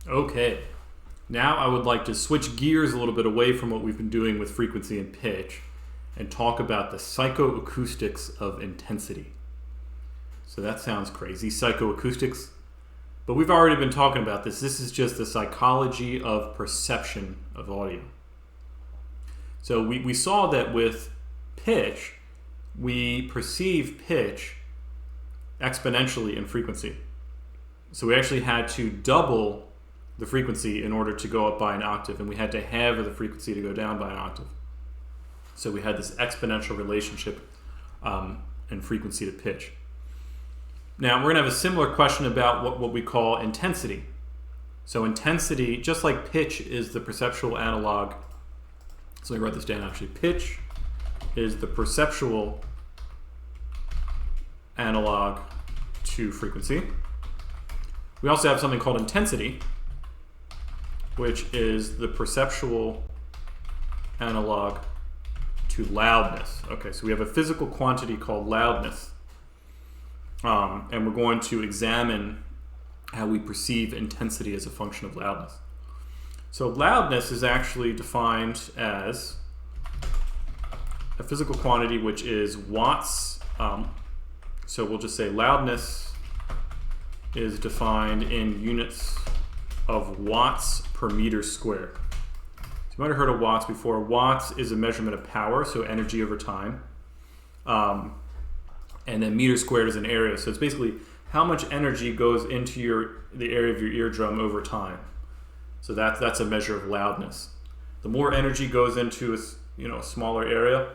Okay, now I would like to switch gears a little bit away from what we've been doing with frequency and pitch and talk about the psychoacoustics of intensity. So that sounds crazy, psychoacoustics, but we've already been talking about this. This is just the psychology of perception of audio. So we saw that with pitch, we perceive pitch exponentially in frequency. So we actually had to double the frequency in order to go up by an octave, and we had to halve the frequency to go down by an octave. So we had this exponential relationship in frequency to pitch. Now we're going to have a similar question about what we call intensity. So intensity, just like pitch is the perceptual analog, so let me write this down actually. Pitch is the perceptual analog to frequency. We also have something called intensity, which is the perceptual analog to loudness. Okay, so we have a physical quantity called loudness, and we're going to examine how we perceive intensity as a function of loudness. So loudness is actually defined as a physical quantity which is watts. So we'll just say loudness is defined in units of watts per meter squared. So you might have heard of watts before. Watts is a measurement of power, so energy over time. And then meter squared is an area. So it's basically how much energy goes into the area of your eardrum over time. So that's a measure of loudness. The more energy goes into a smaller area,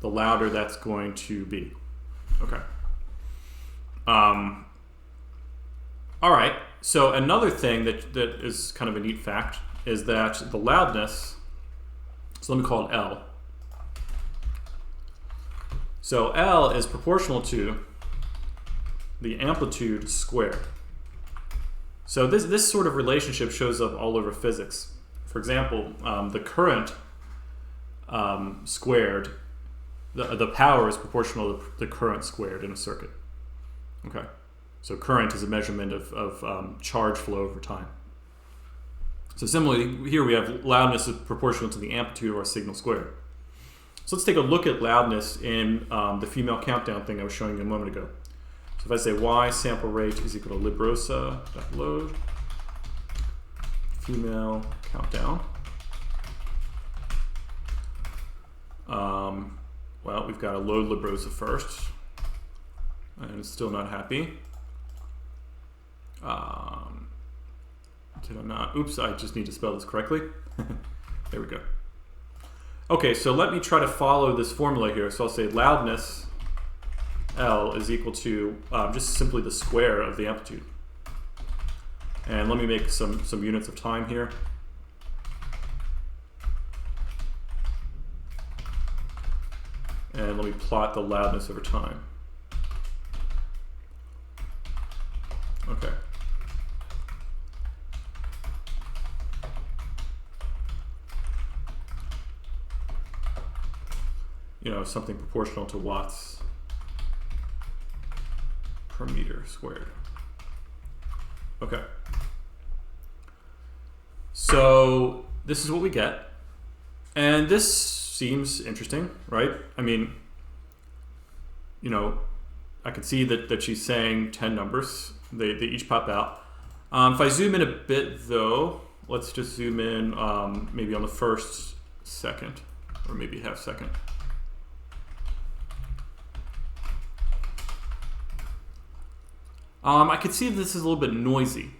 the louder that's going to be. Okay. All right. So another thing that is kind of a neat fact is that the loudness, so let me call it L. So L is proportional to the amplitude squared. So this sort of relationship shows up all over physics. For example, the current squared, the power is proportional to the current squared in a circuit. Okay. So current is a measurement of charge flow over time. So similarly, here we have loudness is proportional to the amplitude of our signal squared. So let's take a look at loudness in the female countdown thing I was showing you a moment ago. So if I say y sample rate is equal to librosa.load, female countdown. Well, we've got to load librosa first, and it's still not happy. Did I not? Oops, I just need to spell this correctly. There we go. Okay, so let me try to follow this formula here. So I'll say loudness L is equal to just simply the square of the amplitude. And let me make some units of time here. And let me plot the loudness over time. Okay. Something proportional to watts per meter squared. Okay. So this is what we get. And this seems interesting, right? I mean, I can see that she's saying 10 numbers. They each pop out. If I zoom in a bit, though, let's just zoom in maybe on the first second, or maybe half second. I could see this is a little bit noisy.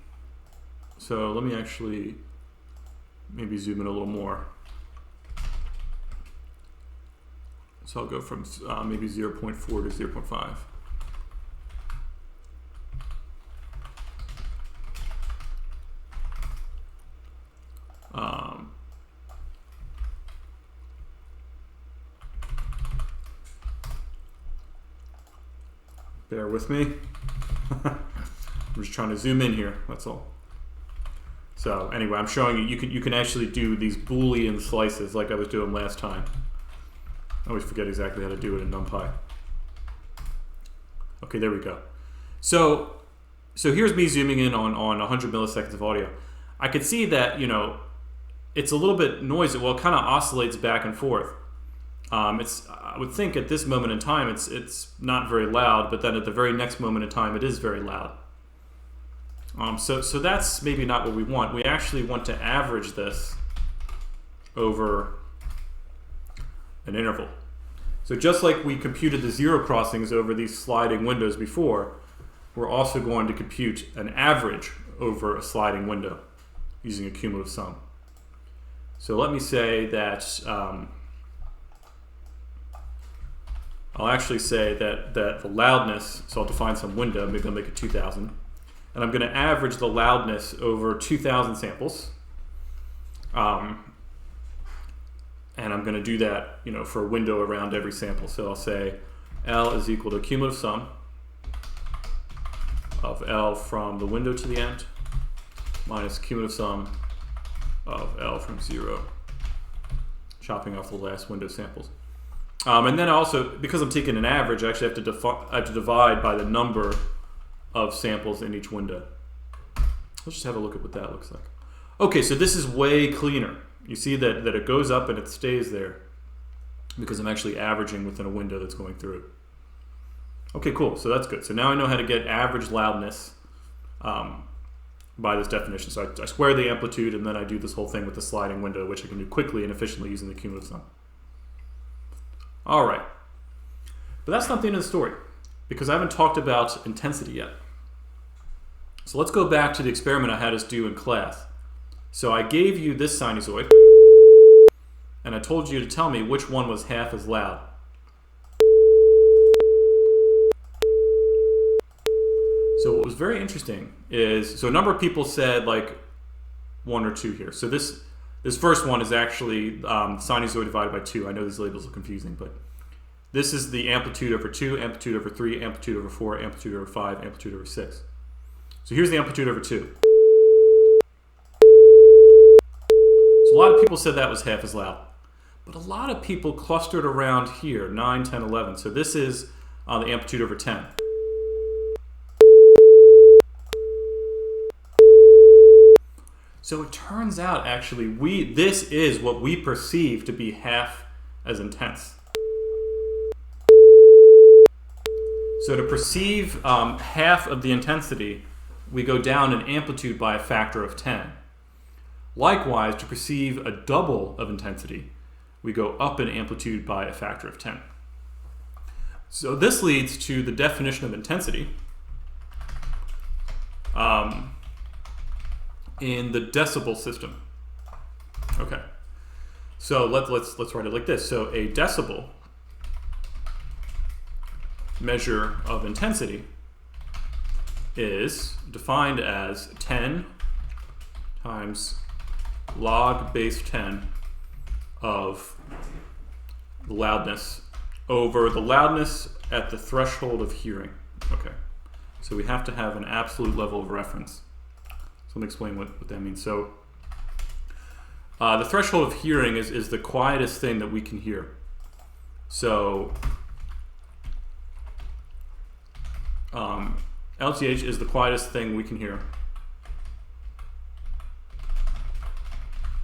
So let me actually maybe zoom in a little more. So I'll go from maybe 0.4 to 0.5. Bear with me. I'm just trying to zoom in here, that's all. So anyway, I'm showing you can actually do these Boolean slices like I was doing last time. I always forget exactly how to do it in NumPy. Okay, there we go. So here's me zooming in on 100 milliseconds of audio. I could see that, it's a little bit noisy. Well, it kind of oscillates back and forth. I would think at this moment in time it's not very loud, but then at the very next moment in time it is very loud. So that's maybe not what we want. We actually want to average this over an interval. So just like we computed the zero crossings over these sliding windows before, we're also going to compute an average over a sliding window using a cumulative sum. So let me say that I'll actually say that the loudness, so I'll define some window, maybe I'll make it 2000, and I'm going to average the loudness over 2000 samples. And I'm going to do that, for a window around every sample. So I'll say L is equal to cumulative sum of L from the window to the end minus cumulative sum of L from 0, chopping off the last window samples. And then also, because I'm taking an average, I actually have to divide by the number of samples in each window. Let's just have a look at what that looks like. Okay, so this is way cleaner. You see that it goes up and it stays there because I'm actually averaging within a window that's going through. Okay, cool. So that's good. So now I know how to get average loudness by this definition. So I square the amplitude and then I do this whole thing with the sliding window, which I can do quickly and efficiently using the cumulative sum. All right. But that's not the end of the story because I haven't talked about intensity yet. So let's go back to the experiment I had us do in class. So I gave you this sinusoid, and I told you to tell me which one was half as loud. So what was very interesting is, so a number of people said like 1 or 2 here. So this first one is actually sinusoid divided by 2. I know these labels are confusing, but this is the amplitude over 2, amplitude over 3, amplitude over 4, amplitude over 5, amplitude over 6. So here's the amplitude over 2. So a lot of people said that was half as loud. But a lot of people clustered around here, 9, 10, 11. So this is the amplitude over 10. So it turns out, actually, this is what we perceive to be half as intense. So to perceive half of the intensity, we go down in amplitude by a factor of 10. Likewise, to perceive a double of intensity, we go up in amplitude by a factor of 10. So this leads to the definition of intensity in the decibel system. Okay, so let's write it like this. So a decibel measure of intensity is defined as 10 times log base 10 of the loudness over the loudness at the threshold of hearing. Okay, so we have to have an absolute level of reference. So let me explain what that means. So the threshold of hearing is the quietest thing that we can hear. So LTH is the quietest thing we can hear.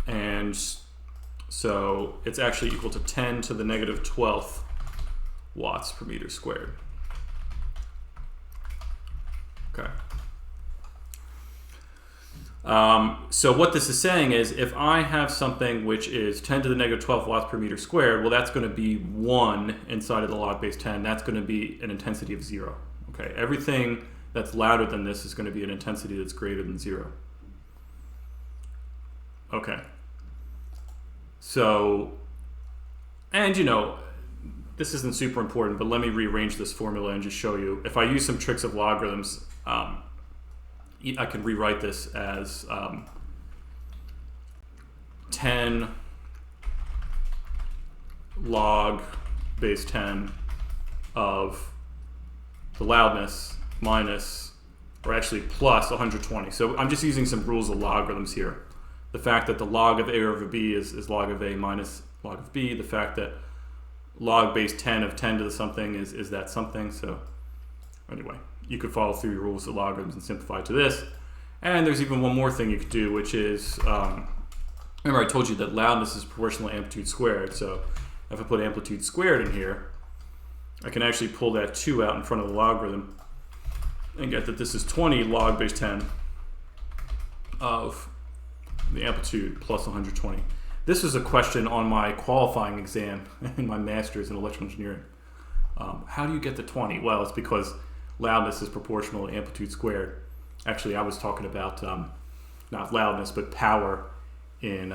And so it's actually equal to 10 to the negative 12th watts per meter squared. Okay. So what this is saying is if I have something which is 10 to the negative 12 watts per meter squared, well, that's going to be 1 inside of the log base 10. That's going to be an intensity of 0. Okay. Everything that's louder than this is going to be an intensity that's greater than 0. Okay. So, and this isn't super important, but let me rearrange this formula and just show you. If I use some tricks of logarithms, I can rewrite this as 10 log base 10 of the loudness minus, or actually plus 120. So I'm just using some rules of logarithms here. The fact that the log of A over B is log of A minus log of B. The fact that log base 10 of 10 to the something is that something. So anyway, you could follow through your rules of logarithms and simplify to this. And there's even one more thing you could do, which is, remember I told you that loudness is proportional to amplitude squared. So if I put amplitude squared in here, I can actually pull that 2 out in front of the logarithm and get that this is 20 log base 10 of the amplitude plus 120. This is a question on my qualifying exam in my master's in electrical engineering. How do you get to 20? Well, it's because loudness is proportional to amplitude squared. Actually, I was talking about not loudness, but power in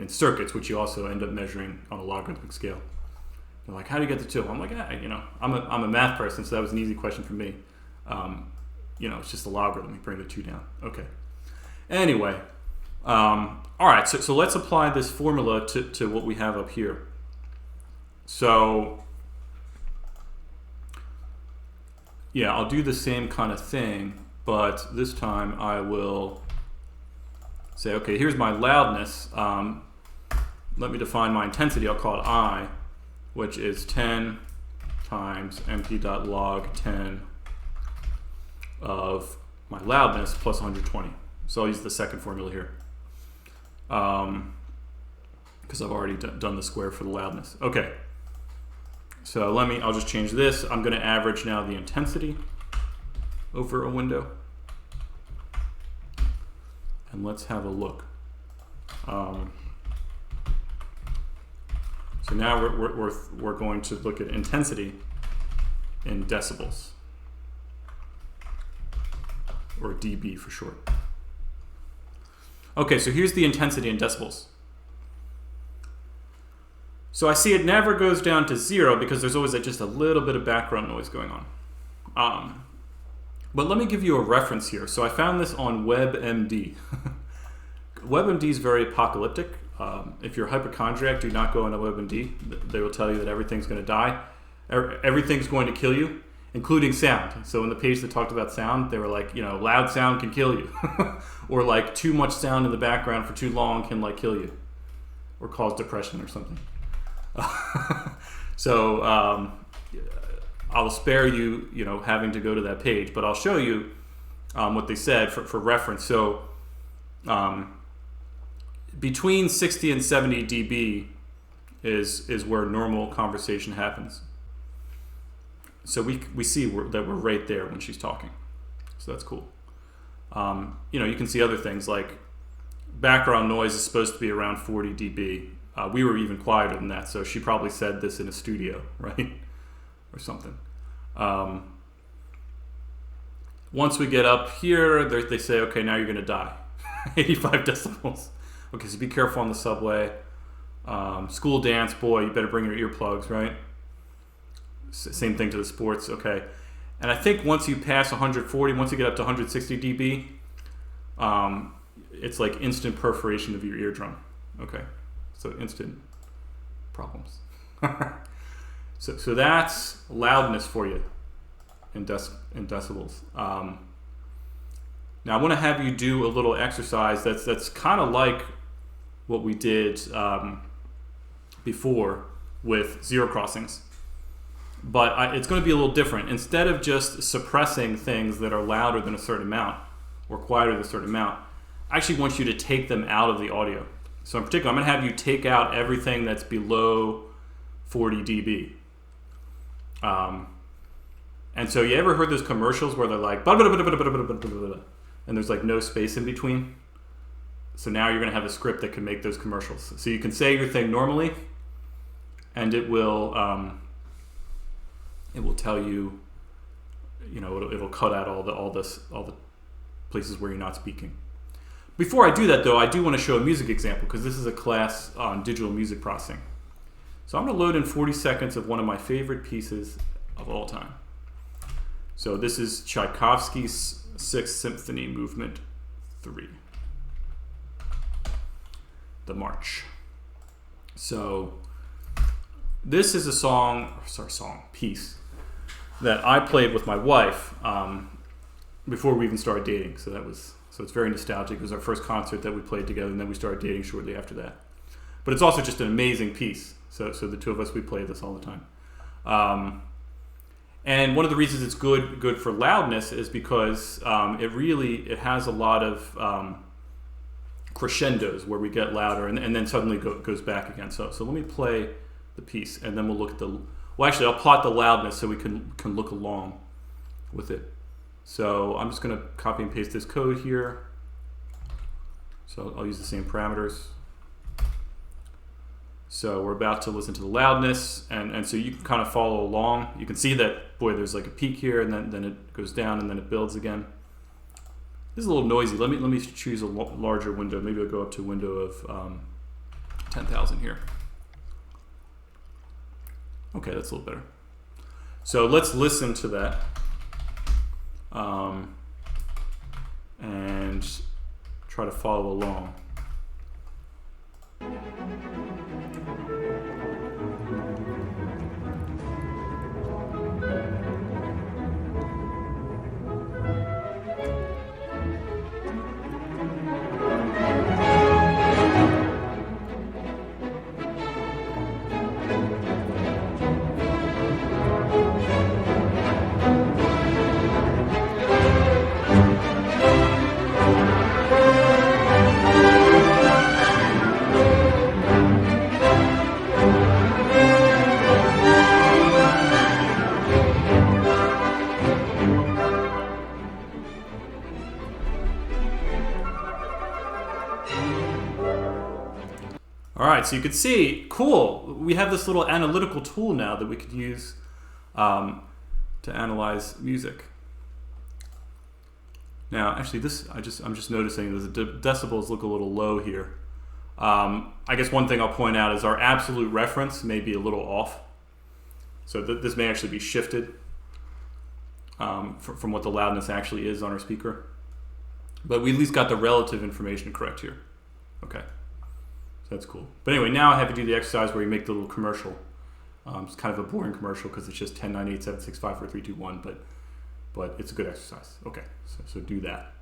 circuits, which you also end up measuring on a logarithmic scale. They're like, how do you get to 2? I'm like, I'm a math person, so that was an easy question for me. It's just a logarithm. You bring the 2 down. Okay. Anyway, all right. So let's apply this formula to what we have up here. So yeah, I'll do the same kind of thing, but this time I will say, okay, here's my loudness. Let me define my intensity. I'll call it I, which is 10 times mp.log 10 of my loudness plus 120. So I'll use the second formula here because I've already done the square for the loudness. Okay, so I'll just change this. I'm going to average now the intensity over a window. And let's have a look. So now we're going to look at intensity in decibels, or dB for short. Okay, so here's the intensity in decibels. So I see it never goes down to 0 because there's always just a little bit of background noise going on. But let me give you a reference here. So I found this on WebMD. WebMD is very apocalyptic. If you're a hypochondriac, do not go on a WebMD. They will tell you that everything's going to die. Everything's going to kill you, including sound. So in the page that talked about sound, they were like, loud sound can kill you. Or like too much sound in the background for too long can like kill you. Or cause depression or something. So I'll spare you, having to go to that page, but I'll show you what they said for reference. So between 60 and 70 dB is where normal conversation happens. So we see that we're right there when she's talking. So that's cool. You can see other things like background noise is supposed to be around 40 dB. We were even quieter than that, so she probably said this in a studio, right? Or something. Once we get up here, they say, okay, now you're going to die. 85 decibels. Okay, so be careful on the subway. School dance, boy, you better bring your earplugs, right? Same thing to the sports, okay. And I think once you pass 140, once you get up to 160 dB, it's like instant perforation of your eardrum. Okay, so instant problems. So that's loudness for you in decibels. Now I want to have you do a little exercise that's kind of like what we did before with zero crossings, but it's going to be a little different. Instead of just suppressing things that are louder than a certain amount or quieter than a certain amount, I actually want you to take them out of the audio. So in particular, I'm going to have you take out everything that's below 40 dB. And so you ever heard those commercials where they're like, and there's like no space in between? So now you're going to have a script that can make those commercials. So you can say your thing normally, and it will tell you, it'll cut out all the places where you're not speaking. Before I do that, though, I do want to show a music example because this is a class on digital music processing. So I'm going to load in 40 seconds of one of my favorite pieces of all time. So this is Tchaikovsky's 6th Symphony Movement 3, the March. So this is a piece that I played with my wife before we even started dating. So it's very nostalgic. It was our first concert that we played together, and then we started dating shortly after that. But it's also just an amazing piece. So the two of us, we play this all the time. And one of the reasons it's good for loudness is because it has a lot of crescendos where we get louder and then suddenly goes back again. So let me play the piece, and then we'll look at well, actually, I'll plot the loudness so we can look along with it. So I'm just going to copy and paste this code here. So I'll use the same parameters. So we're about to listen to the loudness, and so you can kind of follow along. You can see that, boy, there's like a peak here, and then it goes down, and then it builds again. This is a little noisy. Let me choose a larger window. Maybe I'll go up to a window of 10,000 here. Okay, that's a little better. So let's listen to that. And try to follow along. All right, so you can see, cool, we have this little analytical tool now that we could use to analyze music. Now, actually, I'm just noticing that the decibels look a little low here. I guess one thing I'll point out is our absolute reference may be a little off. So this may actually be shifted from what the loudness actually is on our speaker. But we at least got the relative information correct here. Okay. That's cool. But anyway, now I have to do the exercise where you make the little commercial. It's kind of a boring commercial because it's just 10, 9, 8, 7, 6, 5, 4, 3, 2, 1, but it's a good exercise. Okay, so do that.